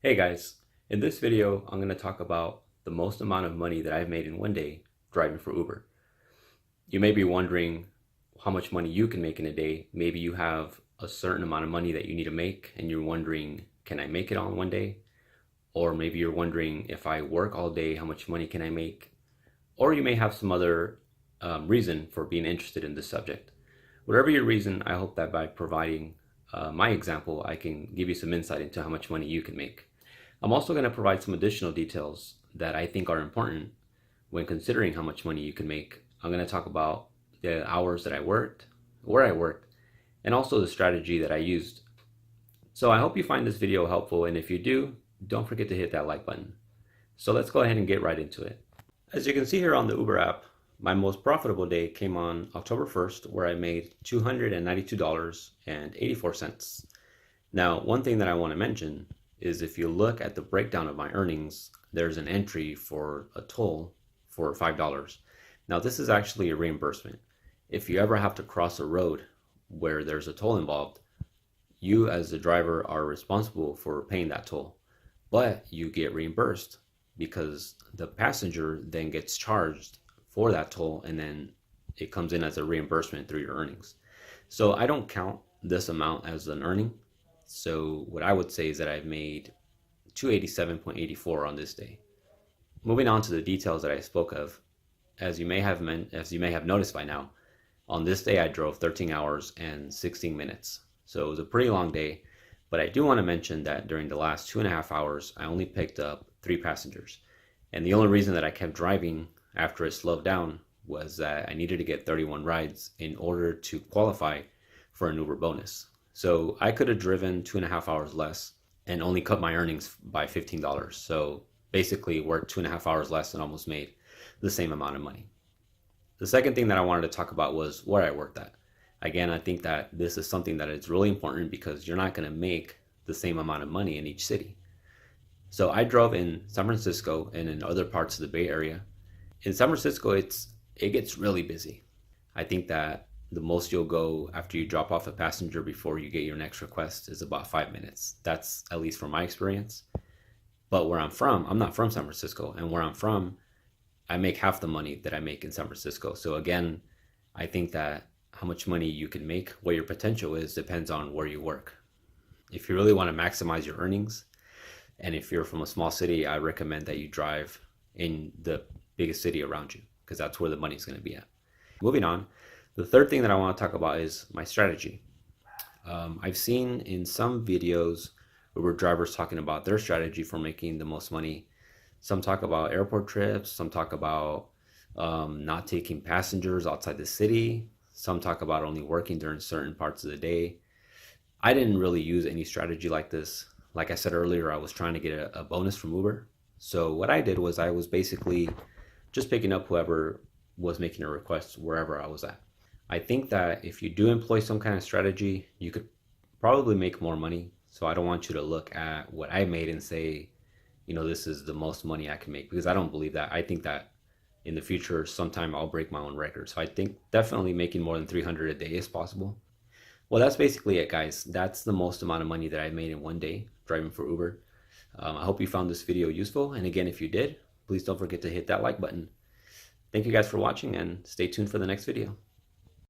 Hey guys, in this video I'm going to talk about the most amount of money that I've made in one day driving for Uber. You may be wondering how much money you can make in a day. Maybe you have a certain amount of money that you need to make and you're wondering, can I make it all in one day? Or maybe you're wondering, if I work all day, how much money can I make? Or you may have some other reason for being interested in this subject. Whatever your reason, I hope that by providing my example, I can give you some insight into how much money you can make. I'm also going to provide some additional details that I think are important when considering how much money you can make. I'm going to talk about the hours that I worked, where I worked, and also the strategy that I used. So I hope you find this video helpful, and if you do, don't forget to hit that like button. So let's go ahead and get right into it. As you can see here on the Uber app, my most profitable day came on October 1st, where I made $292.84. Now, one thing that I want to mention is if you look at the breakdown of my earnings, there's an entry for a toll for $5. Now, this is actually a reimbursement. If you ever have to cross a road where there's a toll involved, you as the driver are responsible for paying that toll, but you get reimbursed because the passenger then gets charged for that toll, and then it comes in as a reimbursement through your earnings. So I don't count this amount as an earning. So what I would say is that I've made 287.84 on this day. Moving on to the details that I spoke of, as you may have noticed by now, on this day I drove 13 hours and 16 minutes. So it was a pretty long day, but I do want to mention that during the last 2.5 hours, I only picked up 3 passengers. And the only reason that I kept driving after it slowed down was that I needed to get 31 rides in order to qualify for an Uber bonus. So I could have driven 2.5 hours less and only cut my earnings by $15. So basically worked 2.5 hours less and almost made the same amount of money. The second thing that I wanted to talk about was where I worked at. Again, I think that this is something that is really important because you're not going to make the same amount of money in each city. So I drove in San Francisco and in other parts of the Bay Area. In San Francisco, it gets really busy. I think that the most you'll go after you drop off a passenger before you get your next request is about 5 minutes. That's at least from my experience. But where I'm from, I'm not from San Francisco, and where I'm from, I make half the money that I make in San Francisco. So again, I think that how much money you can make, what your potential is, depends on where you work. If you really want to maximize your earnings, and if you're from a small city, I recommend that you drive in the biggest city around you, because that's where the money's going to be at. Moving on, the third thing that I want to talk about is my strategy. I've seen in some videos Uber drivers talking about their strategy for making the most money. Some talk about airport trips, some talk about not taking passengers outside the city, some talk about only working during certain parts of the day. I didn't really use any strategy like this. Like I said earlier, I was trying to get a bonus from Uber. So what I did was I was basically just picking up whoever was making a request wherever I was at. I think that if you do employ some kind of strategy, you could probably make more money. So I don't want you to look at what I made and say, this is the most money I can make, because I don't believe that. I think that in the future, sometime I'll break my own record. So I think definitely making more than 300 a day is possible. Well, that's basically it, guys. That's the most amount of money that I made in one day driving for Uber. I hope you found this video useful. And again, if you did, please don't forget to hit that like button. Thank you guys for watching, and stay tuned for the next video.